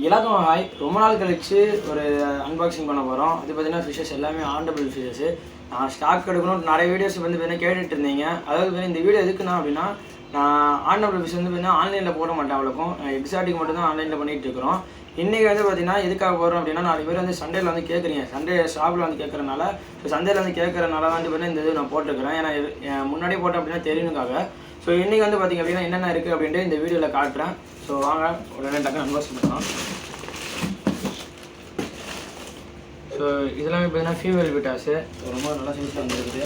எல்லாத்துக்கும் ஹாய். ரொம்ப நாள் கழிச்சு ஒரு அன்பாக்சிங் பண்ண போகிறோம். அது பார்த்தீங்கன்னா ஃபிஷஸ் எல்லாமே ஆண்டபிள் ஃபிஷஸ்ஸு. நான் ஸ்டாக் எடுக்கணும் நிறைய வீடியோஸ் வந்து பார்த்தீங்கன்னா கேட்டுட்டு இருந்தீங்க. அதாவது பார்த்தீங்கன்னா இந்த வீடியோ எதுக்குன்னா அப்படின்னா, நான் ஆண்டபிள் ஃபிஷ் வந்து பார்த்தீங்கன்னா ஆன்லைனில் போட மாட்டேன் அவ்வளோக்கும். எக்ஸாட்டிக் மட்டும் தான் ஆன்லைனில் பண்ணிகிட்டு இருக்கிறோம். இன்றைக்கி வந்து பார்த்தீங்கன்னா எதுக்காக போகிறோம் அப்படின்னா, 4 பேர் வந்து சண்டேல வந்து கேட்குறீங்க. சண்டே ஷாப்பில் வந்து கேட்குறனால, ஸோ சண்டேல வந்து கேட்குறனால தான் வந்து பார்த்தீங்கன்னா இந்த இது நான் போட்டுருக்கிறேன். ஏன்னா முன்னாடியே போட்டேன் அப்படின்னா தெரியுனுக்காக. ஸோ இன்றைக்கி வந்து பார்த்திங்க அப்படின்னா என்னென்ன இருக்குது அப்படின்ட்டு இந்த வீடியோவில் காட்டுறேன். ஸோ வாங்க உடனே டக்குன்னு அன்பாக்சிங் பண்ணலாம். ஸோ இதெல்லாமே பார்த்தீங்கன்னா ஃபீமேல் விட்டாஸு ரொம்ப நல்லா சைஸில் வந்துருக்குது.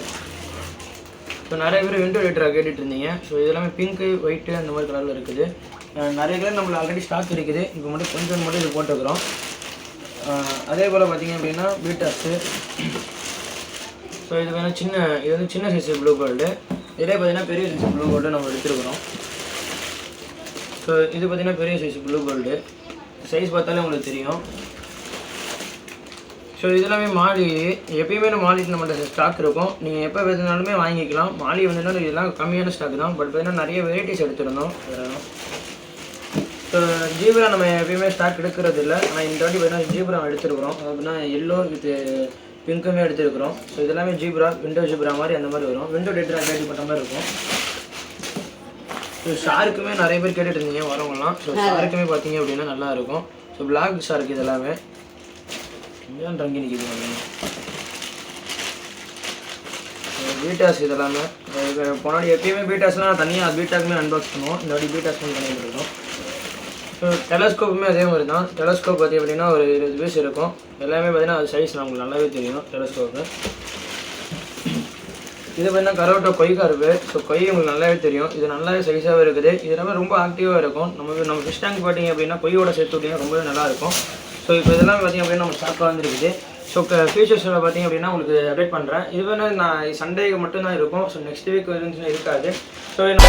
ஸோ நிறைய பேர் விண்டோ லைட்டராக கேட்டுட்டு இருந்தீங்க. ஸோ இதெல்லாமே பிங்க்கு ஒயிட்டு அந்த மாதிரி கலரில் இருக்குது. நிறைய கலர் நம்மளுக்கு ஆல்ரெடி ஸ்டாக் இருக்குது. இப்போ மட்டும் கொஞ்சம் மட்டும் இது போட்டுக்கிறோம். அதே போல் பார்த்திங்க அப்படின்னா பீட்டாஸு. ஸோ இது வேணால் இது வந்து சின்ன சைஸு ப்ளூ கோல்டு. இதே பார்த்திங்கன்னா பெரிய சைஸ் ப்ளூ கோல்டு நம்ம எடுத்துருக்குறோம். ஸோ இது பார்த்திங்கன்னா பெரிய சைஸ் ப்ளூ கோல்டு. சைஸ் பார்த்தாலே உங்களுக்கு தெரியும். ஸோ இதெல்லாமே மாலி. எப்பயுமே மாலிட்டு நம்மள்ட்ட ஸ்டாக் இருக்கும். நீங்கள் எப்போ வேணுனாலுமே வாங்கிக்கலாம். மாலி வந்துன்னா இதெல்லாம் கம்மியான ஸ்டாக் தான். பட் பார்த்தீங்கன்னா நிறைய வெரைட்டிஸ் எடுத்துருந்தோம். ஸோ ஜீப்ரா நம்ம எப்பயுமே ஸ்டாக் எடுக்கிறது இல்லை. ஆனால் இந்த வாட்டி பார்த்தீங்கன்னா ஜீப்ரா எடுத்துருக்குறோம். அப்படின்னா எல்லோ வித் பிங்க்குமே எடுத்துருக்குறோம். ஸோ இதெல்லாமே ஜீப்ரா, விண்டோ ஜீப்ரா மாதிரி அந்த மாதிரி வரும். விண்டோ டெட்ரா கேள்விப்பட்ட மாதிரி இருக்கும். ஸோ ஷாருக்குமே நிறைய பேர் கேட்டுட்டு இருந்தீங்க வரவங்கலாம். ஸோ ஷாருக்குமே பார்த்தீங்க அப்படின்னா நல்லாயிருக்கும். ஸோ பிளாக் ஷார்க் இது எல்லாமே ஏன் ரங்கி நிற்கிது பீட்டாஸ் இதெல்லாமே. போனாடி எப்பயுமே பீட்டாஸ்லாம் தனியாக பீட்டாக்குமே அன்பாக்ஸ் பண்ணுவோம். இந்த வாட்டி பீட்டாஸ் பண்ணிட்டு இருக்கோம். ஸோ டெலஸ்கோப்புமே அதே மாதிரி தான். டெலஸ்கோப் பார்த்திங்க அப்படின்னா ஒரு 20 பீஸ் இருக்கும். எல்லாமே பார்த்தீங்கன்னா அது சைஸ் நமக்கு நல்லாவே தெரியும் டெலஸ்கோப்பு. இது பார்த்தீங்கன்னா கரோட்டோ கொய் கருப்பு. ஸோ கொய் உங்களுக்கு நல்லாவே தெரியும். இது நல்லாவே சைஸாகவே இருக்குது. இது எல்லாமே ரொம்ப ஆக்டிவாக இருக்கும். நம்ம ஃபிஷ் டேங்க் பார்த்தீங்க அப்படின்னா கொய்யோட சேர்த்து விட்டிங்கன்னா ரொம்பவே நல்லாயிருக்கும். ஸோ இப்போ இதெல்லாம் பார்த்திங்க அப்படின்னா நம்ம ஸ்டாக்காக வந்துருக்குது. ஸோ ஃபியூச்சர்ஸில் பார்த்திங்க அப்படின்னா உங்களுக்கு அப்டேட் பண்ணுறேன். இது வேணால் நான் சண்டேக்கு மட்டும்தான் இருக்கும். ஸோ நெக்ஸ்ட் வீக் இருந்துச்சுன்னா இருக்காது. ஸோ